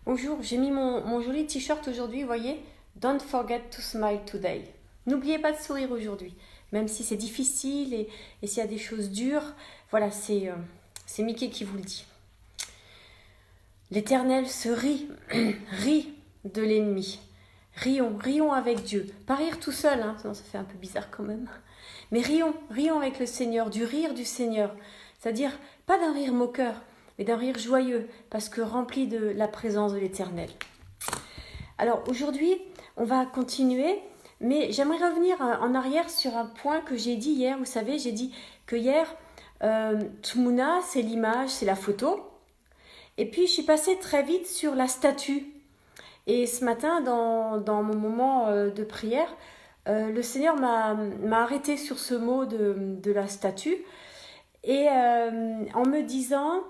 Bonjour, j'ai mis mon joli t-shirt aujourd'hui, vous voyez. Don't forget to smile today. N'oubliez pas de sourire aujourd'hui, même si c'est difficile et s'il y a des choses dures. Voilà, c'est Mickey qui vous le dit. L'Éternel se rit, rit de l'ennemi. Rions avec Dieu. Pas rire tout seul, hein, sinon ça fait un peu bizarre quand même. Mais rions avec le Seigneur, du rire du Seigneur. C'est-à-dire, pas d'un rire moqueur, mais d'un rire joyeux, parce que rempli de la présence de l'Éternel. Alors aujourd'hui, on va continuer, mais j'aimerais revenir en arrière sur un point que j'ai dit hier. Vous savez, j'ai dit que hier, Tmuna, c'est l'image, c'est la photo. Et puis, je suis passée très vite sur la statue. Et ce matin, dans mon moment de prière, le Seigneur m'a arrêté sur ce mot de la statue. Et en me disant,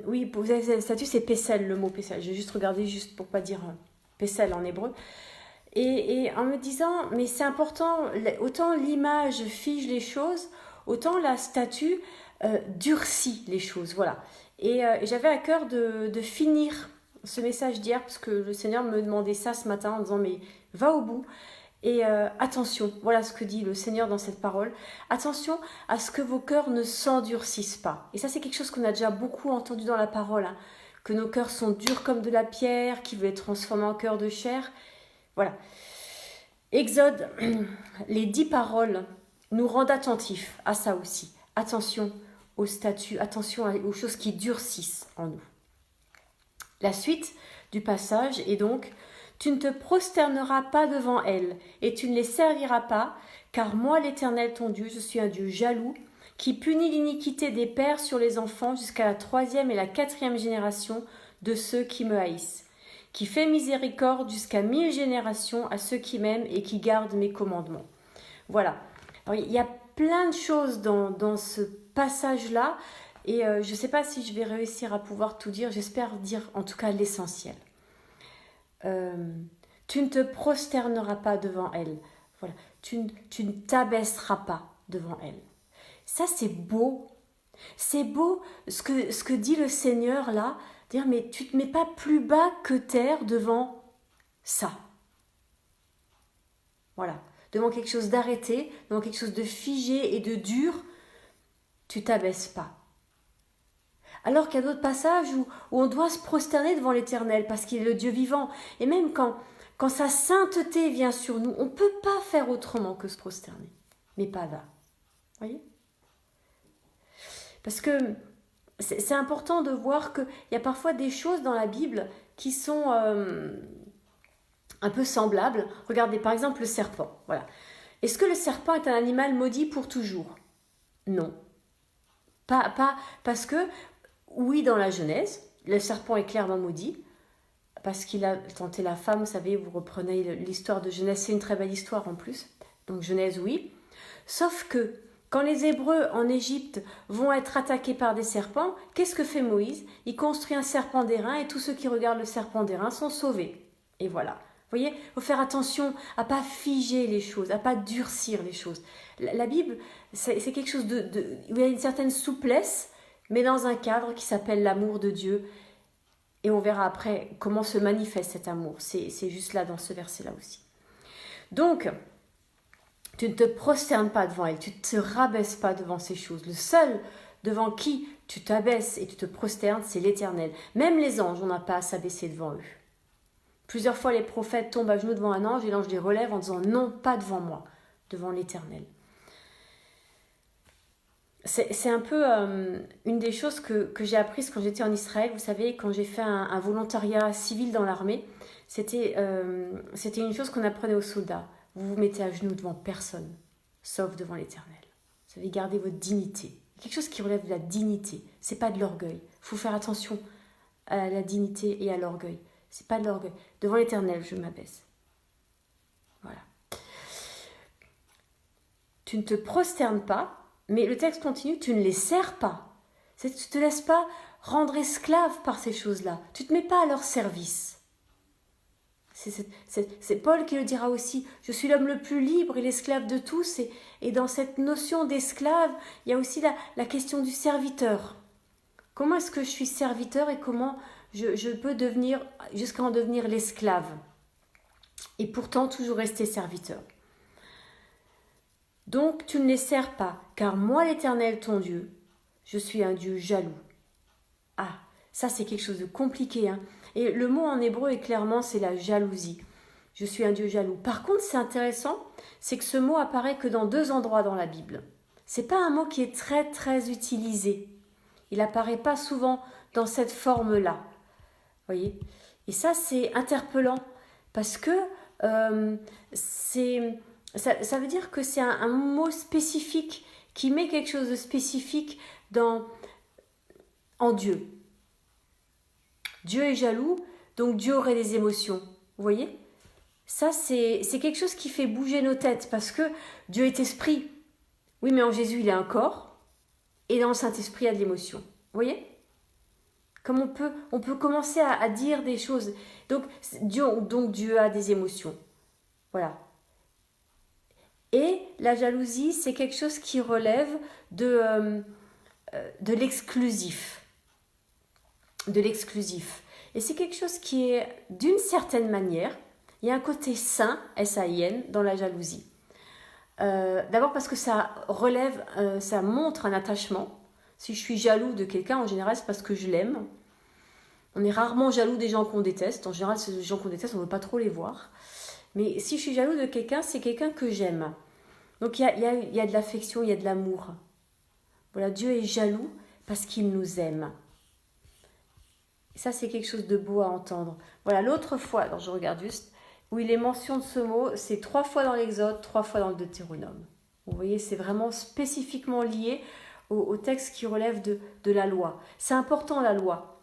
oui, vous avez la statue, c'est Pessel, le mot Pessel. J'ai juste regardé juste pour pas dire Pessel en hébreu. Et en me disant, mais c'est important, autant l'image fige les choses, autant la statue durcit les choses. Voilà. Et j'avais à cœur de finir ce message d'hier, parce que le Seigneur me demandait ça ce matin en disant, mais va au bout. Et attention, voilà ce que dit le Seigneur dans cette parole. Attention à ce que vos cœurs ne s'endurcissent pas. Et ça, c'est quelque chose qu'on a déjà beaucoup entendu dans la parole, hein, que nos cœurs sont durs comme de la pierre, qui veut être transformé en cœur de chair. Voilà. Exode, les 10 paroles nous rendent attentifs à ça aussi. Attention aux statuts, attention aux choses qui durcissent en nous. La suite du passage est donc: tu ne te prosterneras pas devant elles, et tu ne les serviras pas, car moi, l'Éternel ton Dieu, je suis un Dieu jaloux, qui punit l'iniquité des pères sur les enfants jusqu'à la 3e et la 4e génération de ceux qui me haïssent, qui fait miséricorde jusqu'à 1000 générations à ceux qui m'aiment et qui gardent mes commandements. Voilà. Alors, il y a plein de choses dans ce passage-là, et je ne sais pas si je vais réussir à pouvoir tout dire, j'espère dire en tout cas l'essentiel. Tu ne te prosterneras pas devant elle. Voilà. Tu ne t'abaisseras pas devant elle. Ça, c'est beau. C'est beau ce que dit le Seigneur là. Dire, mais tu ne te mets pas plus bas que terre devant ça. Voilà. Devant quelque chose d'arrêté, devant quelque chose de figé et de dur, tu t'abaisses pas. Alors qu'il y a d'autres passages où on doit se prosterner devant l'Éternel parce qu'il est le Dieu vivant. Et même quand sa sainteté vient sur nous, on ne peut pas faire autrement que se prosterner. Mais pas là. Vous voyez ? Parce que c'est important de voir qu'il y a parfois des choses dans la Bible qui sont un peu semblables. Regardez par exemple le serpent. Voilà. Est-ce que le serpent est un animal maudit pour toujours ? Non. Pas parce que... Oui, dans la Genèse, le serpent est clairement maudit, parce qu'il a tenté la femme, vous savez, vous reprenez l'histoire de Genèse, c'est une très belle histoire en plus, donc Genèse, oui. Sauf que, quand les Hébreux en Égypte vont être attaqués par des serpents, qu'est-ce que fait Moïse ? Il construit un serpent d'airain et tous ceux qui regardent le serpent d'airain sont sauvés. Et voilà. Vous voyez, il faut faire attention à ne pas figer les choses, à ne pas durcir les choses. La Bible, c'est quelque chose où il y a une certaine souplesse, mais dans un cadre qui s'appelle l'amour de Dieu. Et on verra après comment se manifeste cet amour. C'est juste là, dans ce verset-là aussi. Donc, tu ne te prosternes pas devant elle, tu ne te rabaisses pas devant ces choses. Le seul devant qui tu t'abaisses et tu te prosternes, c'est l'Éternel. Même les anges, on n'a pas à s'abaisser devant eux. Plusieurs fois, les prophètes tombent à genoux devant un ange et l'ange les relève en disant « Non, pas devant moi, devant l'Éternel ». C'est un peu une des choses que j'ai apprises quand j'étais en Israël. Vous savez, quand j'ai fait un volontariat civil dans l'armée, c'était une chose qu'on apprenait aux soldats. Vous vous mettez à genoux devant personne, sauf devant l'Éternel. Vous savez, garder votre dignité. Quelque chose qui relève de la dignité. C'est pas de l'orgueil. Il faut faire attention à la dignité et à l'orgueil. C'est pas de l'orgueil. Devant l'Éternel, je m'abaisse. Voilà. Tu ne te prosternes pas. Mais le texte continue, tu ne les sers pas. Tu ne te laisses pas rendre esclave par ces choses-là. Tu ne te mets pas à leur service. C'est Paul qui le dira aussi. Je suis l'homme le plus libre et l'esclave de tous. Et dans cette notion d'esclave, il y a aussi la question du serviteur. Comment est-ce que je suis serviteur et comment je peux devenir, jusqu'à en devenir l'esclave et pourtant toujours rester serviteur. Donc tu ne les sers pas, car moi l'Éternel ton Dieu, je suis un Dieu jaloux. Ah, ça c'est quelque chose de compliqué, hein. Et le mot en hébreu est clairement, c'est la jalousie. Je suis un Dieu jaloux. Par contre, c'est intéressant, c'est que ce mot apparaît que dans 2 endroits dans la Bible. C'est pas un mot qui est très très utilisé. Il apparaît pas souvent dans cette forme-là. Voyez. Et ça c'est interpellant parce que ça veut dire que c'est un mot spécifique qui met quelque chose de spécifique en Dieu. Dieu est jaloux, donc Dieu aurait des émotions. Vous voyez? Ça, c'est quelque chose qui fait bouger nos têtes parce que Dieu est esprit. Oui, mais en Jésus, il a un corps et dans le Saint-Esprit, il y a de l'émotion. Vous voyez? Comme on peut commencer à dire des choses. Donc Dieu a des émotions. Voilà. Et la jalousie, c'est quelque chose qui relève de l'exclusif. De l'exclusif. Et c'est quelque chose qui est, d'une certaine manière, il y a un côté sain, S-A-I-N, dans la jalousie. D'abord parce que ça relève, ça montre un attachement. Si je suis jaloux de quelqu'un, en général, c'est parce que je l'aime. On est rarement jaloux des gens qu'on déteste. En général, ces gens qu'on déteste, on ne veut pas trop les voir. Mais si je suis jaloux de quelqu'un, c'est quelqu'un que j'aime. Donc il y a de l'affection, il y a de l'amour. Voilà, Dieu est jaloux parce qu'il nous aime. Et ça, c'est quelque chose de beau à entendre. Voilà, l'autre fois, alors je regarde juste, où il est mention de ce mot, c'est 3 fois dans l'Exode, 3 fois dans le Deutéronome. Vous voyez, c'est vraiment spécifiquement lié au texte qui relève de la loi. C'est important, la loi.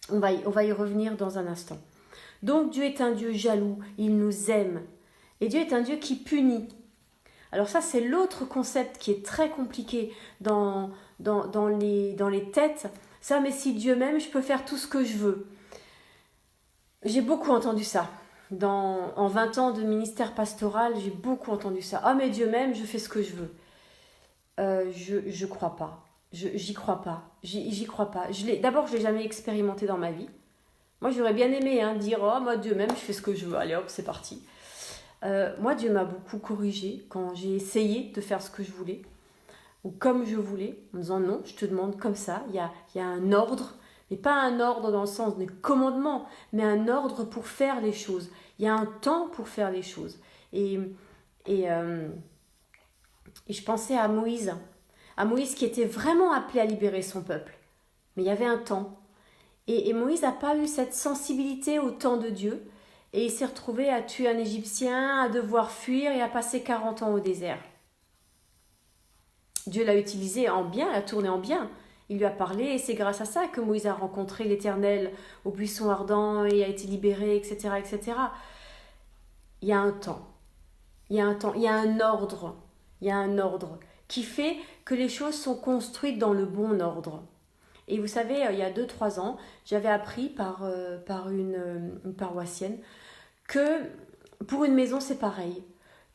On va y revenir dans un instant. Donc Dieu est un Dieu jaloux, il nous aime. Et Dieu est un Dieu qui punit. Alors ça, c'est l'autre concept qui est très compliqué dans les têtes. Ça, mais si Dieu m'aime, je peux faire tout ce que je veux. J'ai beaucoup entendu ça. En 20 ans de ministère pastoral, j'ai beaucoup entendu ça. Ah, mais Dieu m'aime, je fais ce que je veux. Je crois pas. J'y crois pas. J'y crois pas. D'abord, je l'ai jamais expérimenté dans ma vie. Moi, j'aurais bien aimé dire, oh, moi, Dieu m'aime, je fais ce que je veux. Allez, hop, c'est parti. Moi, Dieu m'a beaucoup corrigée quand j'ai essayé de faire ce que je voulais ou comme je voulais, en disant non, je te demande comme ça. Il y a un ordre, mais pas un ordre dans le sens des commandements, mais un ordre pour faire les choses. Il y a un temps pour faire les choses. Et je pensais à Moïse qui était vraiment appelé à libérer son peuple. Mais il y avait un temps. Et Moïse n'a pas eu cette sensibilité au temps de Dieu. Et il s'est retrouvé à tuer un Égyptien, à devoir fuir et à passer 40 ans au désert. Dieu l'a utilisé en bien, l'a tourné en bien. Il lui a parlé et c'est grâce à ça que Moïse a rencontré l'Éternel au buisson ardent et a été libéré, etc., etc. Il y a un temps. Il y a un ordre. Il y a un ordre qui fait que les choses sont construites dans le bon ordre. Et vous savez, il y a 2-3 ans, j'avais appris par une paroissienne que pour une maison, c'est pareil.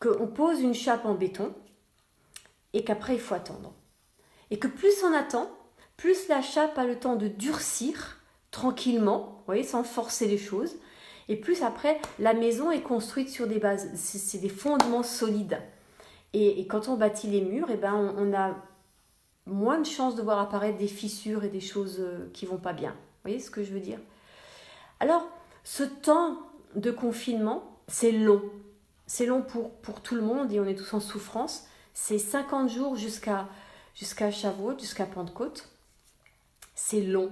Qu'on pose une chape en béton et qu'après, il faut attendre. Et que plus on attend, plus la chape a le temps de durcir tranquillement, vous voyez, sans forcer les choses. Et plus après, la maison est construite sur des bases, c'est des fondements solides. Et quand on bâtit les murs, on a moins de chances de voir apparaître des fissures et des choses qui vont pas bien. Vous voyez ce que je veux dire? Alors, ce temps de confinement, c'est long. C'est long pour tout le monde et on est tous en souffrance. C'est 50 jours jusqu'à Shavuot, jusqu'à Pentecôte. C'est long.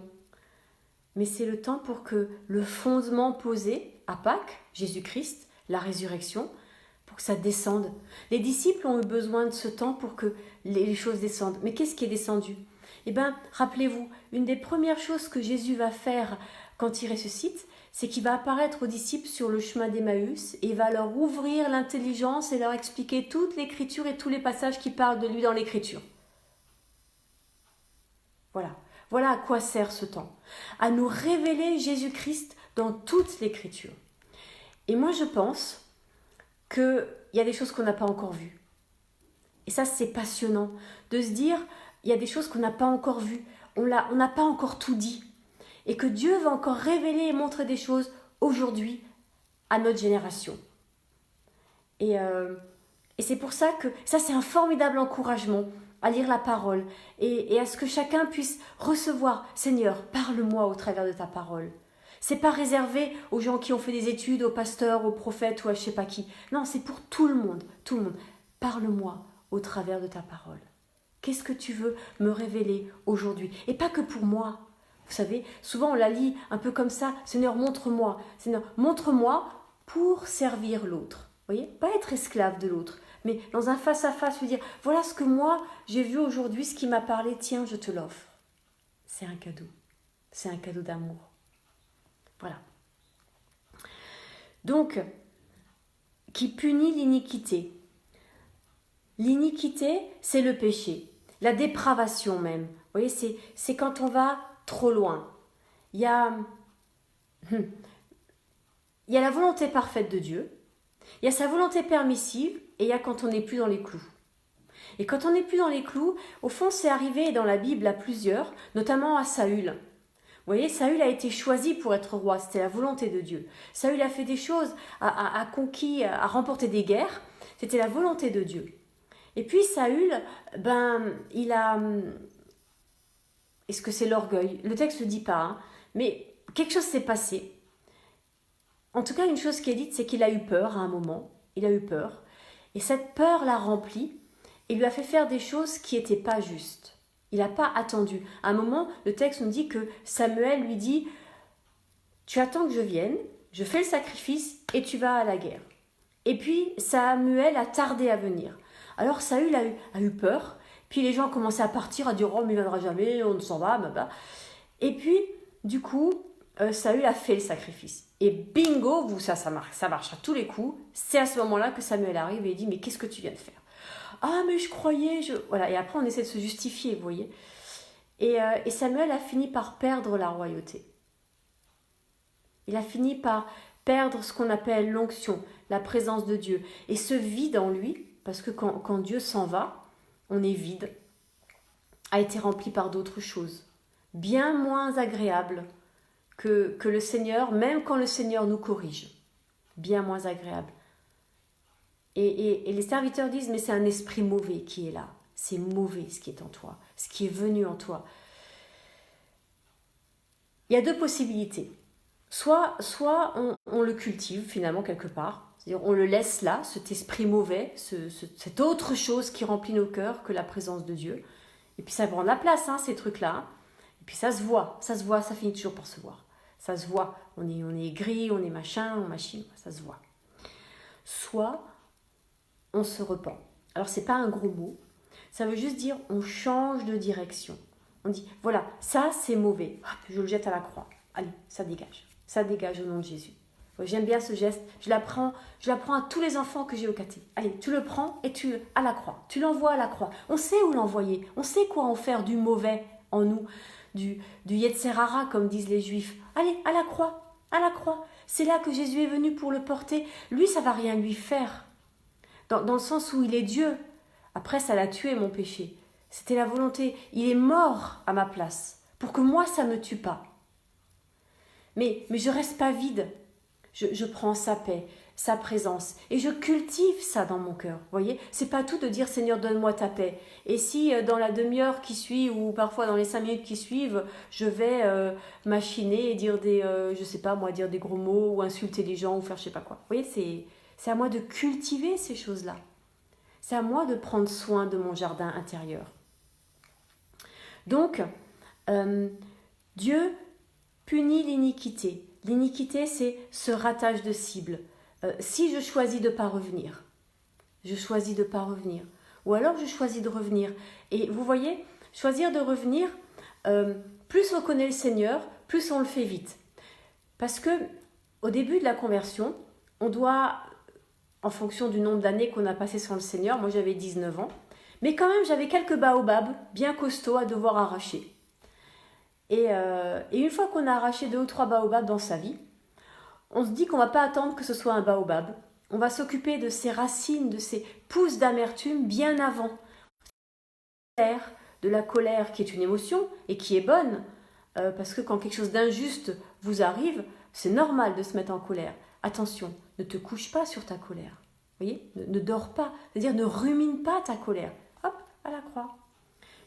Mais c'est le temps pour que le fondement posé à Pâques, Jésus-Christ, la résurrection, pour que ça descende. Les disciples ont eu besoin de ce temps pour que les choses descendent. Mais qu'est-ce qui est descendu? Rappelez-vous, une des premières choses que Jésus va faire quand il ressuscite, c'est qu'il va apparaître aux disciples sur le chemin d'Emmaüs et va leur ouvrir l'intelligence et leur expliquer toute l'Écriture et tous les passages qui parlent de lui dans l'Écriture. Voilà. Voilà à quoi sert ce temps. À nous révéler Jésus-Christ dans toute l'Écriture. Et moi, je pense qu'il y a des choses qu'on n'a pas encore vues. Et ça, c'est passionnant de se dire, il y a des choses qu'on n'a pas encore vues. on n'a pas encore tout dit. Et que Dieu va encore révéler et montrer des choses aujourd'hui à notre génération. Et c'est pour ça que ça, c'est un formidable encouragement à lire la parole et à ce que chacun puisse recevoir. Seigneur, parle-moi au travers de ta parole. C'est pas réservé aux gens qui ont fait des études, aux pasteurs, aux prophètes ou à je sais pas qui. Non, c'est pour tout le monde, tout le monde. Parle-moi au travers de ta parole. Qu'est-ce que tu veux me révéler aujourd'hui? Et pas que pour moi. Vous savez, souvent on la lit un peu comme ça. Seigneur, montre-moi. Seigneur, montre-moi pour servir l'autre. Vous voyez? Pas être esclave de l'autre, mais dans un face-à-face, lui dire, voilà ce que moi j'ai vu aujourd'hui, ce qui m'a parlé, tiens, je te l'offre. C'est un cadeau. C'est un cadeau d'amour. Voilà. Donc, qui punit l'iniquité. L'iniquité, c'est le péché, la dépravation même. Vous voyez, c'est quand on va trop loin. Il y a la volonté parfaite de Dieu, il y a sa volonté permissive, et il y a quand on n'est plus dans les clous. Et quand on n'est plus dans les clous, au fond, c'est arrivé dans la Bible à plusieurs, notamment à Saül. Vous voyez, Saül a été choisi pour être roi, c'était la volonté de Dieu. Saül a fait des choses, a conquis, a remporté des guerres, c'était la volonté de Dieu. Et puis Saül, il a... Est-ce que c'est l'orgueil? Le texte ne le dit pas, hein, mais quelque chose s'est passé. En tout cas, une chose qui est dite, c'est qu'il a eu peur à un moment. Il a eu peur. Et cette peur l'a rempli et lui a fait faire des choses qui n'étaient pas justes. Il n'a pas attendu. À un moment, le texte nous dit que Samuel lui dit « Tu attends que je vienne, je fais le sacrifice et tu vas à la guerre. » Et puis Samuel a tardé à venir. Alors Saül a eu peur. Puis les gens ont commencé à partir, à dire « Oh, mais il ne viendra jamais, on s'en va, blablabla. » Et puis, du coup, Saül a fait le sacrifice. Et bingo, ça marche à tous les coups. C'est à ce moment-là que Samuel arrive et il dit « Mais qu'est-ce que tu viens de faire ?»« Ah, mais je croyais... Voilà. Et après, on essaie de se justifier, vous voyez. Et Samuel a fini par perdre la royauté. Il a fini par perdre ce qu'on appelle l'onction, la présence de Dieu. Et ce vide en lui, parce que quand Dieu s'en va, on est vide, a été rempli par d'autres choses, bien moins agréables que le Seigneur, même quand le Seigneur nous corrige, bien moins agréables. Et les serviteurs disent, mais c'est un esprit mauvais qui est là, c'est mauvais ce qui est en toi, ce qui est venu en toi. Il y a deux possibilités. Soit on le cultive finalement quelque part, c'est-à-dire on le laisse là, cet esprit mauvais, cette autre chose qui remplit nos cœurs que la présence de Dieu. Et puis ça prend de la place, hein, ces trucs-là. Et puis ça se voit, ça finit toujours par se voir. Ça se voit, on est aigri, on est machin, on machine, ça se voit. Soit on se repent. Alors c'est pas un gros mot, ça veut juste dire on change de direction. On dit, voilà, ça c'est mauvais, hop, je le jette à la croix. Allez, ça dégage. Ça dégage au nom de Jésus. J'aime bien ce geste. Je l'apprends à tous les enfants que j'ai au caté. Allez, tu le prends et à la croix. Tu l'envoies à la croix. On sait où l'envoyer. On sait quoi en faire du mauvais en nous, du Yetzer-Hara, comme disent les Juifs. Allez, à la croix. À la croix. C'est là que Jésus est venu pour le porter. Lui, ça va rien lui faire. Dans le sens où il est Dieu. Après, ça l'a tué, mon péché. C'était la volonté. Il est mort à ma place pour que moi, ça ne me tue pas. Mais je ne reste pas vide. Je prends sa paix, sa présence et je cultive ça dans mon cœur. Vous voyez, c'est pas tout de dire Seigneur, donne-moi ta paix. Et si dans la demi-heure qui suit ou parfois dans les 5 minutes qui suivent, je vais machiner et dire dire des gros mots ou insulter les gens ou faire je sais pas quoi. Vous voyez, c'est à moi de cultiver ces choses-là. C'est à moi de prendre soin de mon jardin intérieur. Donc, Dieu punit l'iniquité. L'iniquité, c'est ce ratage de cible. Si je choisis de ne pas revenir, je choisis de ne pas revenir. Ou alors je choisis de revenir. Et vous voyez, choisir de revenir, plus on connaît le Seigneur, plus on le fait vite. Parce que au début de la conversion, on doit, en fonction du nombre d'années qu'on a passé sans le Seigneur, moi j'avais 19 ans, mais quand même j'avais quelques baobabs bien costauds à devoir arracher. Et une fois qu'on a arraché 2 ou 3 baobabs dans sa vie, on se dit qu'on ne va pas attendre que ce soit un baobab. On va s'occuper de ses racines, de ses pousses d'amertume bien avant. de la colère qui est une émotion et qui est bonne, parce que quand quelque chose d'injuste vous arrive, c'est normal de se mettre en colère. Attention, ne te couche pas sur ta colère. Vous voyez, ne dors pas, c'est-à-dire ne rumine pas ta colère. Hop, à la croix.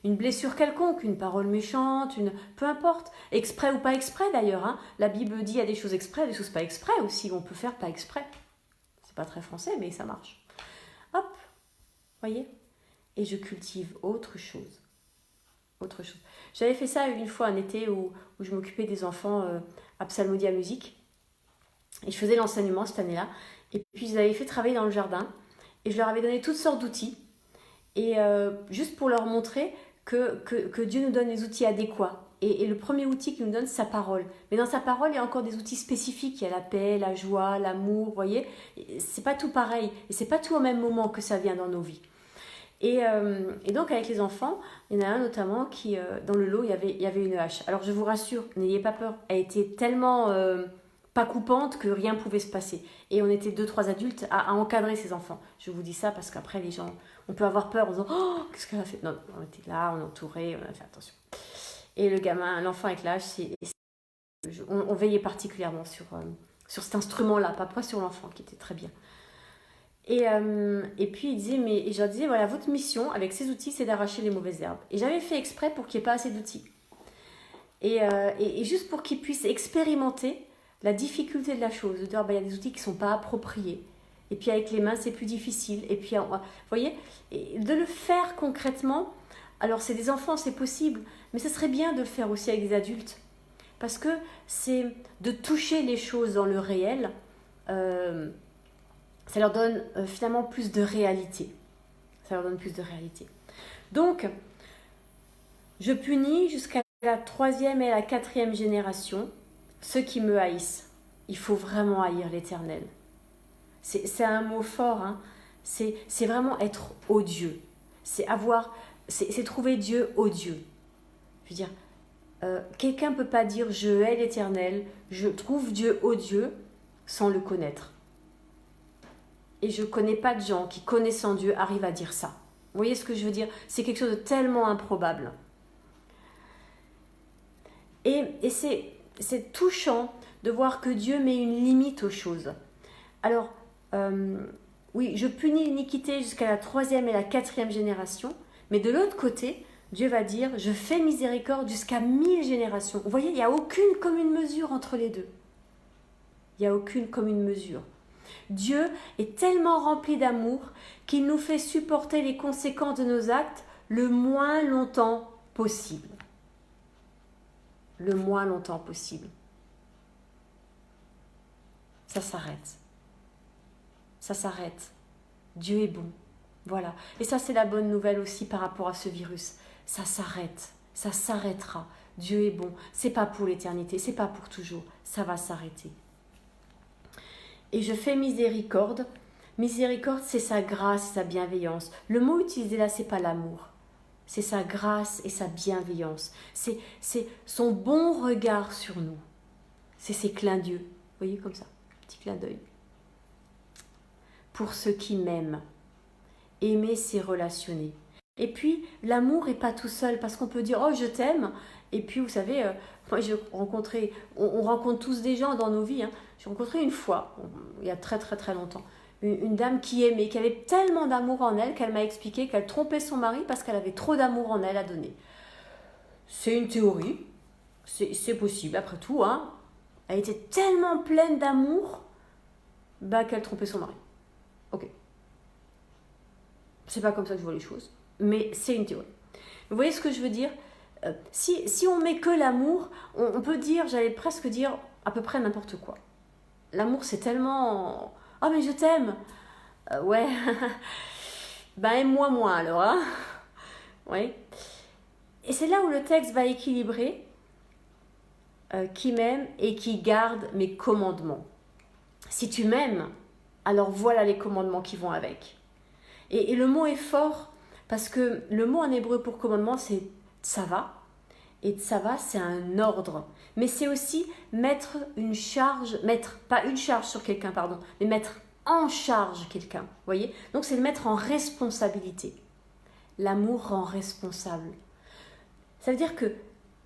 Une blessure quelconque, une parole méchante, peu importe, exprès ou pas exprès d'ailleurs. Hein. La Bible dit il y a des choses exprès, des choses pas exprès aussi, on peut faire pas exprès. C'est pas très français, mais ça marche. Hop, voyez. Et je cultive autre chose. Autre chose. J'avais fait ça une fois un été où je m'occupais des enfants à Psalmodie à musique. Et je faisais l'enseignement cette année-là. Et puis je les avais fait travailler dans le jardin. Et je leur avais donné toutes sortes d'outils. Et juste pour leur montrer que Dieu nous donne les outils adéquats. Et le premier outil qu'il nous donne, c'est sa parole. Mais dans sa parole, il y a encore des outils spécifiques. Il y a la paix, la joie, l'amour, vous voyez. C'est pas tout pareil. Et c'est pas tout au même moment que ça vient dans nos vies. Et donc avec les enfants, il y en a un notamment qui, dans le lot, il y avait une hache. Alors je vous rassure, n'ayez pas peur. Elle était tellement pas coupante que rien ne pouvait se passer. Et on était 2-3 adultes à encadrer ces enfants. Je vous dis ça parce qu'après les gens, on peut avoir peur en disant « Oh, qu'est-ce qu'elle a fait ?» Non, on était là, on entourait, on a fait attention. Et le gamin, l'enfant avec l'âge, on veillait particulièrement sur cet instrument-là, pas sur l'enfant qui était très bien. Et puis il disait, et je leur disais, voilà, votre mission avec ces outils, c'est d'arracher les mauvaises herbes. Et j'avais fait exprès pour qu'il n'y ait pas assez d'outils. Et juste pour qu'ils puissent expérimenter la difficulté de la chose, de dire, il y a des outils qui ne sont pas appropriés. Et puis avec les mains, c'est plus difficile. Et puis, vous voyez, et de le faire concrètement, alors c'est des enfants, c'est possible, mais ce serait bien de le faire aussi avec des adultes. Parce que c'est de toucher les choses dans le réel, ça leur donne finalement plus de réalité. Ça leur donne plus de réalité. Donc, je punis jusqu'à la 3e et la 4e génération ceux qui me haïssent. Il faut vraiment haïr l'Éternel. C'est un mot fort, hein. C'est vraiment être odieux. C'est trouver Dieu odieux. Je veux dire, quelqu'un ne peut pas dire « je hais l'Éternel », je trouve Dieu odieux sans le connaître. Et je ne connais pas de gens qui, connaissant Dieu, arrivent à dire ça. Vous voyez ce que je veux dire? C'est quelque chose de tellement improbable. Et c'est touchant de voir que Dieu met une limite aux choses. Alors, oui, je punis l'iniquité jusqu'à la 3e et la 4e génération, mais de l'autre côté, Dieu va dire, je fais miséricorde jusqu'à 1000 générations. Vous voyez, il n'y a aucune commune mesure entre les deux. Il n'y a aucune commune mesure. Dieu est tellement rempli d'amour qu'il nous fait supporter les conséquences de nos actes le moins longtemps possible. Le moins longtemps possible. Ça s'arrête. Ça s'arrête. Dieu est bon. Voilà. Et ça, c'est la bonne nouvelle aussi par rapport à ce virus. Ça s'arrête. Ça s'arrêtera. Dieu est bon. C'est pas pour l'éternité. C'est pas pour toujours. Ça va s'arrêter. Et je fais miséricorde. Miséricorde, c'est sa grâce et sa bienveillance. Le mot utilisé là, c'est pas l'amour. C'est sa grâce et sa bienveillance. C'est son bon regard sur nous. C'est ses clins d'yeux. Vous voyez comme ça, petit clin d'œil. Pour ceux qui m'aiment. Aimer, c'est relationner. Et puis, l'amour n'est pas tout seul, parce qu'on peut dire « Oh, je t'aime ». Et puis, vous savez, moi, on rencontre tous des gens dans nos vies. Hein. J'ai rencontré une fois, il y a très très très longtemps, une dame qui aimait, qui avait tellement d'amour en elle qu'elle m'a expliqué qu'elle trompait son mari parce qu'elle avait trop d'amour en elle à donner. C'est une théorie, c'est possible après tout. Hein. Elle était tellement pleine d'amour qu'elle trompait son mari. Ok. C'est pas comme ça que je vois les choses, mais c'est une théorie. Vous voyez ce que je veux dire ? Si on met que l'amour, on peut dire, j'allais presque dire à peu près n'importe quoi. L'amour, c'est tellement... Ah, mais je t'aime. Ouais. Aime-moi moins alors. Hein. Ouais. Et c'est là où le texte va équilibrer qui m'aime et qui garde mes commandements. Si tu m'aimes, alors voilà les commandements qui vont avec. Et le mot est fort parce que le mot en hébreu pour commandement, c'est tsava. Et tsava, c'est un ordre. Mais c'est aussi mettre pas une charge sur quelqu'un, pardon, mais mettre en charge quelqu'un. Vous voyez ? Donc c'est le mettre en responsabilité. L'amour rend responsable. Ça veut dire que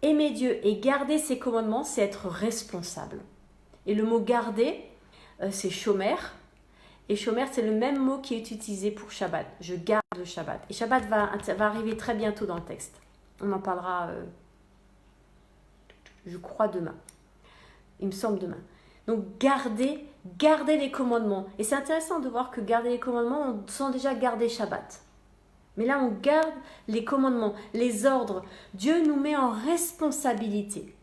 aimer Dieu et garder ses commandements, c'est être responsable. Et le mot garder, c'est shomer. Et shomer, c'est le même mot qui est utilisé pour Shabbat. Je garde le Shabbat. Et Shabbat va arriver très bientôt dans le texte. On en parlera, je crois, demain. Il me semble demain. Donc, garder les commandements. Et c'est intéressant de voir que garder les commandements, on sent déjà garder Shabbat. Mais là, on garde les commandements, les ordres. Dieu nous met en responsabilité.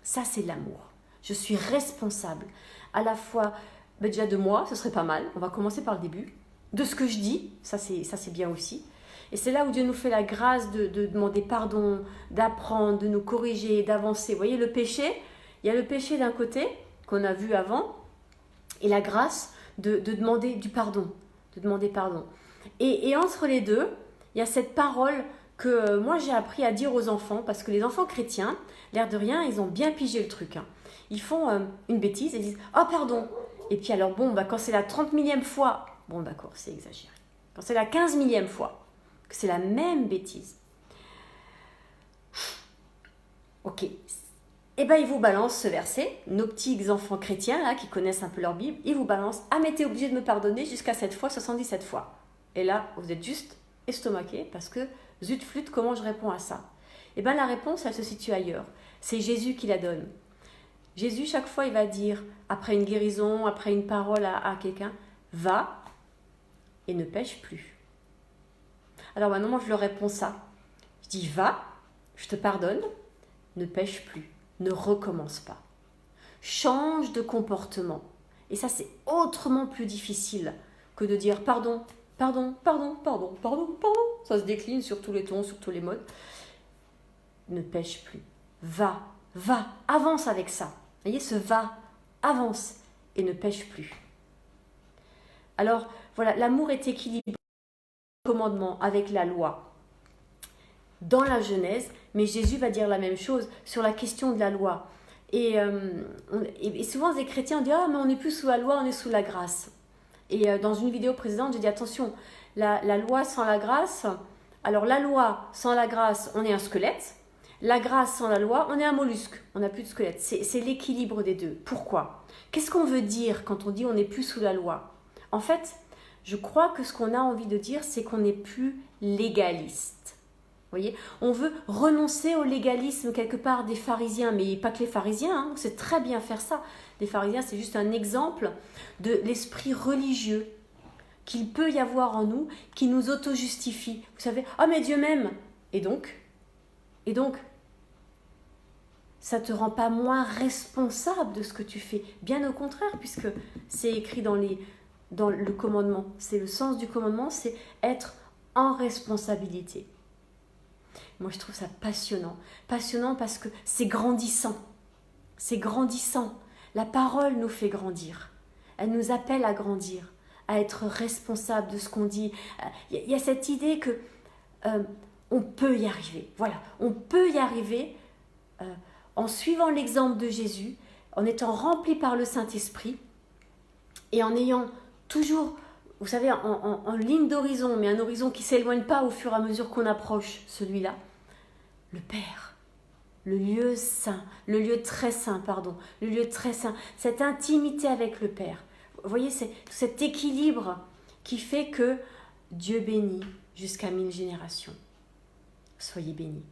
Ça, c'est l'amour. Je suis responsable. À la fois, déjà de moi, ce serait pas mal. On va commencer par le début. De ce que je dis, ça c'est bien aussi. Et c'est là où Dieu nous fait la grâce de demander pardon, d'apprendre, de nous corriger, d'avancer. Vous voyez, le péché, il y a le péché d'un côté, qu'on a vu avant, et la grâce de demander du pardon. De demander pardon. Et entre les deux, il y a cette parole que moi j'ai appris à dire aux enfants, parce que les enfants chrétiens, l'air de rien, ils ont bien pigé le truc. Ils font une bêtise et disent « Oh pardon !» Et puis alors bon, quand c'est la 30 millième fois, bon d'accord, c'est exagéré. Quand c'est la 15 millième fois, que c'est la même bêtise, ok. Et bien ils vous balancent ce verset, nos petits enfants chrétiens là, qui connaissent un peu leur Bible, ils vous balancent « Ah mais t'es obligé de me pardonner jusqu'à cette fois, 77 fois. » Et là, vous êtes juste estomaqué parce que zut flûte, comment je réponds à ça? Et bien la réponse, elle se situe ailleurs. C'est Jésus qui la donne. Jésus, chaque fois, il va dire, après une guérison, après une parole à quelqu'un, va et ne pêche plus. Alors maintenant, moi, je leur réponds ça. Je dis, va, je te pardonne, ne pêche plus, ne recommence pas. Change de comportement. Et ça, c'est autrement plus difficile que de dire, pardon, pardon, pardon, pardon, pardon, pardon. Ça se décline sur tous les tons, sur tous les modes. Ne pêche plus. Va, avance avec ça. Vous voyez, ce va, avance et ne pêche plus. Alors, voilà, l'amour est équilibré le commandement avec la loi dans la Genèse, mais Jésus va dire la même chose sur la question de la loi. Et souvent, les chrétiens disent « Ah, mais on n'est plus sous la loi, on est sous la grâce. » Et dans une vidéo précédente, j'ai dit « Attention, la loi sans la grâce, alors la loi sans la grâce, on est un squelette. La grâce sans la loi, on est un mollusque, on n'a plus de squelette. C'est l'équilibre des deux. Pourquoi? Qu'est-ce qu'on veut dire quand on dit on n'est plus sous la loi? En fait, je crois que ce qu'on a envie de dire, c'est qu'on n'est plus légaliste. Vous voyez, on veut renoncer au légalisme quelque part des pharisiens, mais pas que les pharisiens, hein, on sait très bien faire ça. Les pharisiens, c'est juste un exemple de l'esprit religieux qu'il peut y avoir en nous, qui nous auto-justifie. Vous savez, « Ah, mais Dieu m'aime !» Et donc, ça ne te rend pas moins responsable de ce que tu fais. Bien au contraire, puisque c'est écrit dans le commandement. C'est le sens du commandement, c'est être en responsabilité. Moi, je trouve ça passionnant. Passionnant parce que c'est grandissant. C'est grandissant. La parole nous fait grandir. Elle nous appelle à grandir, à être responsable de ce qu'on dit. Il y a cette idée que on peut y arriver. Voilà, on peut y arriver en suivant l'exemple de Jésus, en étant rempli par le Saint-Esprit et en ayant toujours, vous savez, en ligne d'horizon, mais un horizon qui ne s'éloigne pas au fur et à mesure qu'on approche celui-là, le Père, le lieu saint, le lieu très saint, cette intimité avec le Père. Vous voyez, c'est cet équilibre qui fait que Dieu bénit jusqu'à 1000 générations. Soyez bénis.